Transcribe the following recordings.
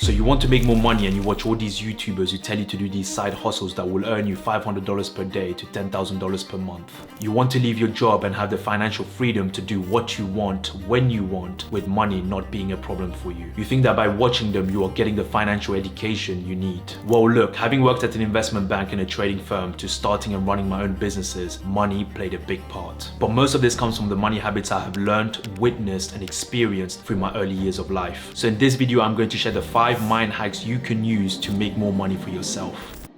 So you want to make more money and you watch all these YouTubers who tell you to do these side hustles that will earn you $500 per day to $10,000 per month. You want to leave your job and have the financial freedom to do what you want, when you want, with money not being a problem for you. You think that by watching them, you are getting the financial education you need. Well, look, having worked at an investment bank and a trading firm to starting and running my own businesses, money played a big part. But most of this comes from the money habits I have learned, witnessed, and experienced through my early years of life. So in this video, I'm going to share the 5 mind hacks you can use to make more money for yourself.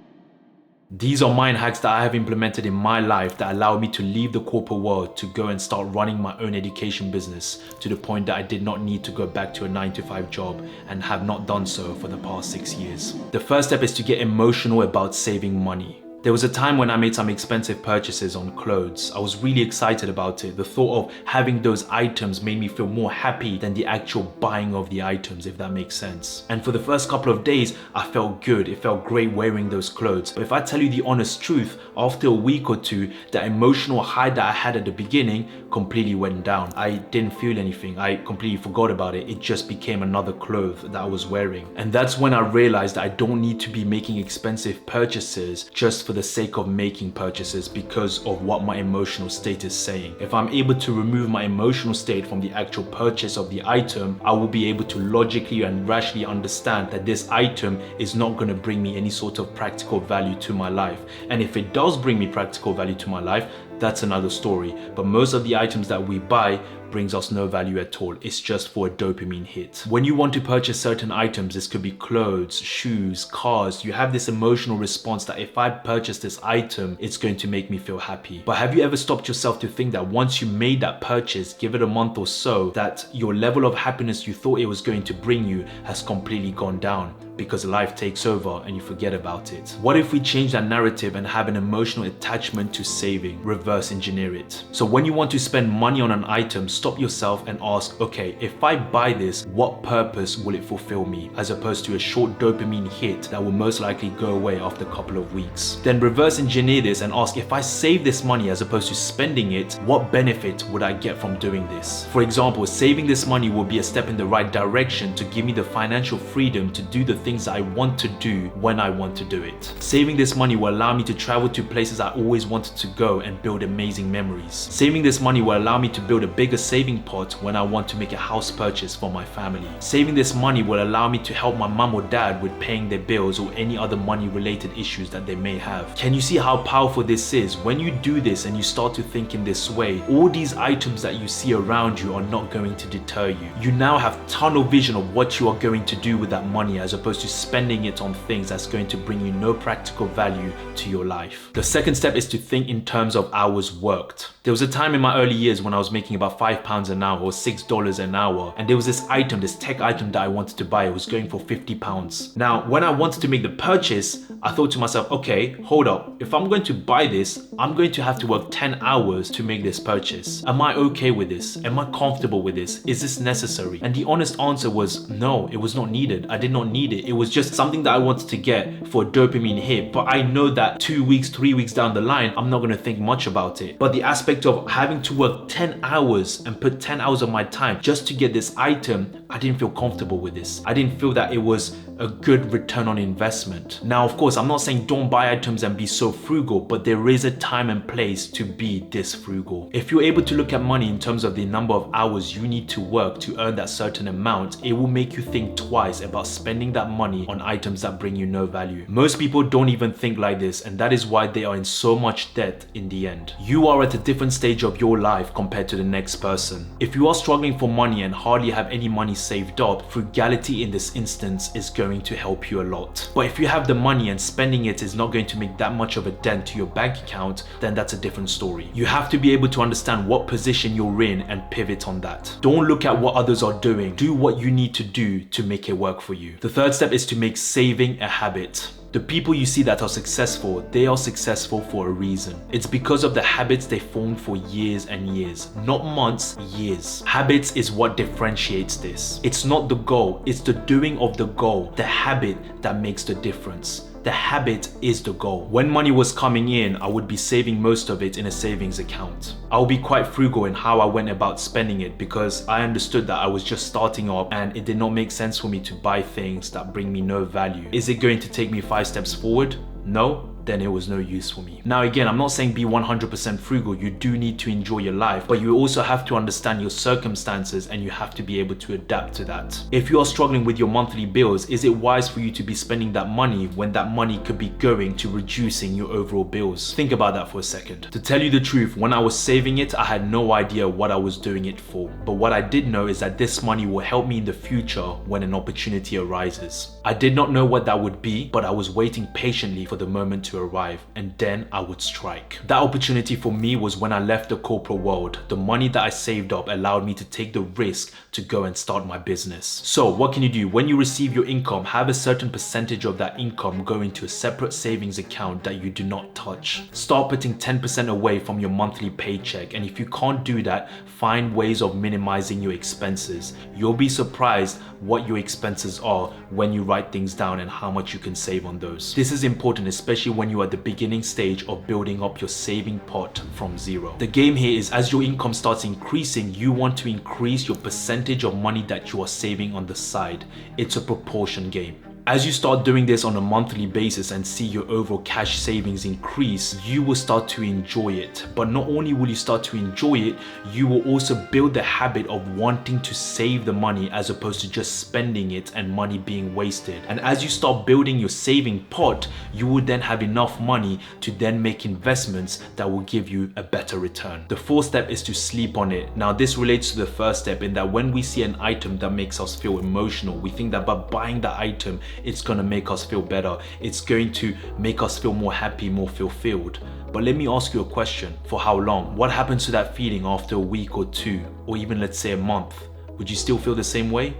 These are mind hacks that I have implemented in my life that allow me to leave the corporate world to go and start running my own education business to the point that I did not need to go back to a 9-to-5 job and have not done so for the past 6 years. The first step is to get emotional about saving money. There was a time when I made some expensive purchases on clothes. I was really excited about it. The thought of having those items made me feel more happy than the actual buying of the items, if that makes sense. And for the first couple of days, I felt good. It felt great wearing those clothes. But if I tell you the honest truth, after a week or two, the emotional high that I had at the beginning completely went down. I didn't feel anything. I completely forgot about it. It just became another clothes that I was wearing. And that's when I realized that I don't need to be making expensive purchases just for the sake of making purchases because of what my emotional state is saying. If I'm able to remove my emotional state from the actual purchase of the item, I will be able to logically and rationally understand that this item is not going to bring me any sort of practical value to my life. And if it does bring me practical value to my life, that's another story. But most of the items that we buy brings us no value at all. It's just for a dopamine hit. When you want to purchase certain items, this could be clothes, shoes, cars, you have this emotional response that if I purchase this item, it's going to make me feel happy. But have you ever stopped yourself to think that once you made that purchase, give it a month or so, that your level of happiness you thought it was going to bring you has completely gone down because life takes over and you forget about it? What if we change that narrative and have an emotional attachment to saving, reverse engineer it? So when you want to spend money on an item, stop yourself and ask, okay, if I buy this, what purpose will it fulfill me? As opposed to a short dopamine hit that will most likely go away after a couple of weeks. Then reverse engineer this and ask, if I save this money as opposed to spending it, what benefit would I get from doing this? For example, saving this money will be a step in the right direction to give me the financial freedom to do the things I want to do when I want to do it. Saving this money will allow me to travel to places I always wanted to go and build amazing memories. Saving this money will allow me to build a bigger saving pot when I want to make a house purchase for my family. Saving this money will allow me to help my mom or dad with paying their bills or any other money related issues that they may have. Can you see how powerful this is? When you do this and you start to think in this way, all these items that you see around you are not going to deter you. You now have tunnel vision of what you are going to do with that money as opposed to spending it on things that's going to bring you no practical value to your life. The second step is to think in terms of hours worked. There was a time in my early years when I was making about £5 an hour or $6 an hour, and there was this item, this tech item that I wanted to buy. It was going for £50. Now, when I wanted to make the purchase, I thought to myself, okay, hold up. If I'm going to buy this, I'm going to have to work 10 hours to make this purchase. Am I okay with this? Am I comfortable with this? Is this necessary? And the honest answer was no, it was not needed. I did not need it. It was just something that I wanted to get for a dopamine hit. But I know that 2 weeks, 3 weeks down the line, I'm not going to think much about it. But the aspect of having to work 10 hours and put 10 hours of my time just to get this item, I didn't feel comfortable with this. I didn't feel that it was a good return on investment. Now, of course, I'm not saying don't buy items and be so frugal, but there is a time and place to be this frugal. If you're able to look at money in terms of the number of hours you need to work to earn that certain amount, it will make you think twice about spending that money on items that bring you no value. Most people don't even think like this, and that is why they are in so much debt in the end. You are at a different stage of your life compared to the next person. If you are struggling for money and hardly have any money saved up, frugality in this instance is going to help you a lot. But if you have the money and spending it is not going to make that much of a dent to your bank account, then that's a different story. You have to be able to understand what position you're in and pivot on that. Don't look at what others are doing. Do what you need to do to make it work for you. The third step is to make saving a habit. The people you see that are successful, they are successful for a reason. It's because of the habits they formed for years and years, not months, years. Habits is what differentiates this. It's not the goal, it's the doing of the goal, the habit that makes the difference. The habit is the goal. When money was coming in, I would be saving most of it in a savings account. I would be quite frugal in how I went about spending it because I understood that I was just starting up and it did not make sense for me to buy things that bring me no value. Is it going to take me 5 steps forward? No. Then it was no use for me. Now again, I'm not saying be 100% frugal. You do need to enjoy your life, but you also have to understand your circumstances and you have to be able to adapt to that. If you are struggling with your monthly bills, is it wise for you to be spending that money when that money could be going to reducing your overall bills? Think about that for a second. To tell you the truth, when I was saving it, I had no idea what I was doing it for. But what I did know is that this money will help me in the future when an opportunity arises. I did not know what that would be, but I was waiting patiently for the moment to arrive, and then I would strike. That opportunity for me was when I left the corporate world. The money that I saved up allowed me to take the risk to go and start my business. So what can you do? When you receive your income, have a certain percentage of that income go into a separate savings account that you do not touch. Start putting 10% away from your monthly paycheck, and if you can't do that, find ways of minimizing your expenses. You'll be surprised what your expenses are when you write things down and how much you can save on those. This is important, especially when you are at the beginning stage of building up your saving pot from zero. The game here is as your income starts increasing, you want to increase your percentage of money that you are saving on the side. It's a proportion game. As you start doing this on a monthly basis and see your overall cash savings increase, you will start to enjoy it. But not only will you start to enjoy it, you will also build the habit of wanting to save the money as opposed to just spending it and money being wasted. And as you start building your saving pot, you will then have enough money to then make investments that will give you a better return. The fourth step is to sleep on it. Now this relates to the first step in that when we see an item that makes us feel emotional, we think that by buying that item, it's gonna make us feel better. It's going to make us feel more happy, more fulfilled. But let me ask you a question. For how long? What happens to that feeling after a week or two, or even let's say a month? Would you still feel the same way?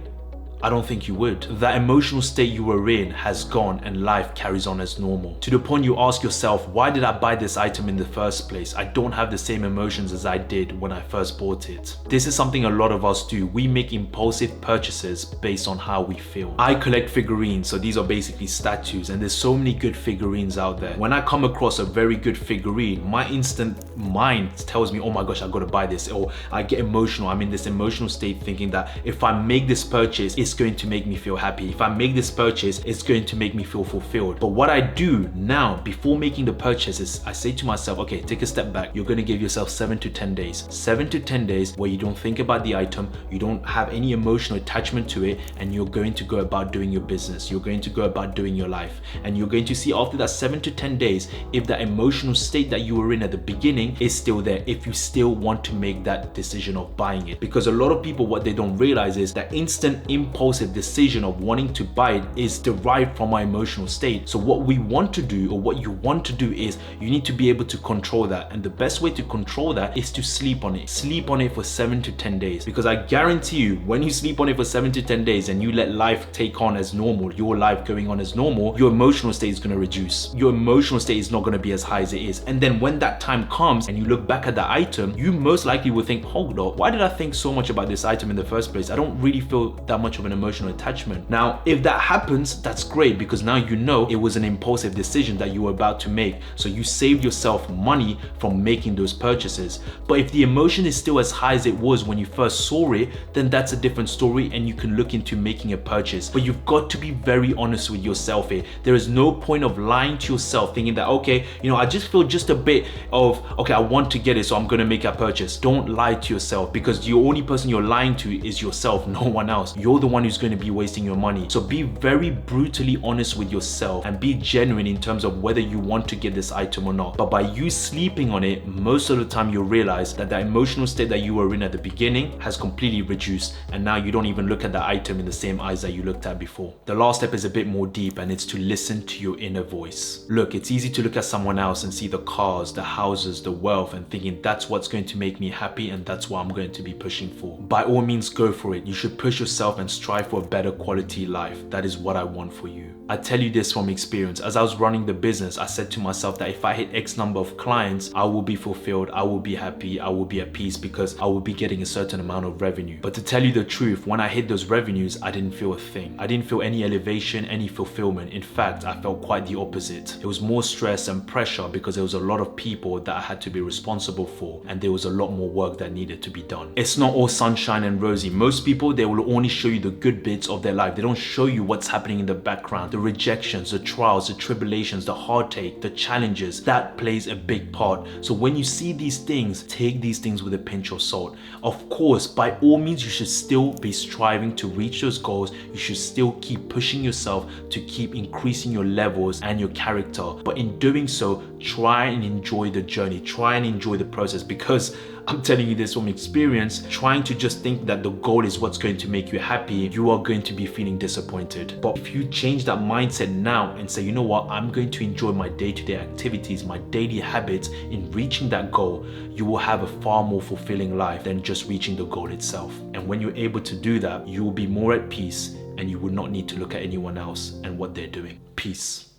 I don't think you would. That emotional state you were in has gone and life carries on as normal. To the point you ask yourself, why did I buy this item in the first place? I don't have the same emotions as I did when I first bought it. This is something a lot of us do. We make impulsive purchases based on how we feel. I collect figurines, so these are basically statues, and there's so many good figurines out there. When I come across a very good figurine, my instant mind tells me, oh my gosh, I gotta buy this, or I get emotional. I'm in this emotional state thinking that if I make this purchase, it's going to make me feel happy. If I make this purchase, it's going to make me feel fulfilled. But what I do now, before making the purchase, is I say to myself, okay, take a step back. You're going to give yourself 7 to 10 days. 7 to 10 days where you don't think about the item, you don't have any emotional attachment to it, and you're going to go about doing your business. You're going to go about doing your life. And you're going to see after that 7 to 10 days, if that emotional state that you were in at the beginning is still there, if you still want to make that decision of buying it. Because a lot of people, what they don't realize is that instant impulsive decision of wanting to buy it is derived from our emotional state. So what we want to do, or what you want to do, is you need to be able to control that. And the best way to control that is to sleep on it. Sleep on it for 7 to 10 days. Because I guarantee you, when you sleep on it for 7 to 10 days and you let life take on as normal, your life going on as normal, your emotional state is going to reduce. Your emotional state is not going to be as high as it is. And then when that time comes and you look back at that item, you most likely will think, hold up, why did I think so much about this item in the first place? I don't really feel that much of an emotional attachment. Now, if that happens, that's great, because now you know it was an impulsive decision that you were about to make. So you saved yourself money from making those purchases. But if the emotion is still as high as it was when you first saw it, then that's a different story and you can look into making a purchase. But you've got to be very honest with yourself here. There is no point of lying to yourself thinking that, okay, I just feel just a bit of, okay, I want to get it, so I'm going to make a purchase. Don't lie to yourself, because the only person you're lying to is yourself, no one else. You're the one who's going to be wasting your money. So be very brutally honest with yourself and be genuine in terms of whether you want to get this item or not. But by you sleeping on it, most of the time you'll realize that the emotional state that you were in at the beginning has completely reduced, and now you don't even look at the item in the same eyes that you looked at before. The last step is a bit more deep, and it's to listen to your inner voice. Look, it's easy to look at someone else and see the cars, the houses, the wealth, and thinking that's what's going to make me happy and that's what I'm going to be pushing for. By all means, go for it. You should push yourself and strive for a better quality life. That is what I want for you. I tell you this from experience. As I was running the business, I said to myself that if I hit X number of clients, I will be fulfilled, I will be happy, I will be at peace because I will be getting a certain amount of revenue. But to tell you the truth, when I hit those revenues, I didn't feel a thing. I didn't feel any elevation, any fulfillment. In fact, I felt quite the opposite. It was more stress and pressure because there was a lot of people that I had to be responsible for, and there was a lot more work that needed to be done. It's not all sunshine and rosy. Most people, they will only show you the good bits of their life. They don't show you what's happening in the background, the rejections, the trials, the tribulations, the heartache, the challenges. That plays a big part. So when you see these things, take these things with a pinch of salt. Of course, by all means, you should still be striving to reach those goals. You should still keep pushing yourself to keep increasing your levels and your character. But in doing so, try and enjoy the journey. Try and enjoy the process, because I'm telling you this from experience, trying to just think that the goal is what's going to make you happy, you are going to be feeling disappointed. But if you change that mindset now and say, you know what, I'm going to enjoy my day-to-day activities, my daily habits in reaching that goal, you will have a far more fulfilling life than just reaching the goal itself. And when you're able to do that, you will be more at peace and you will not need to look at anyone else and what they're doing. Peace.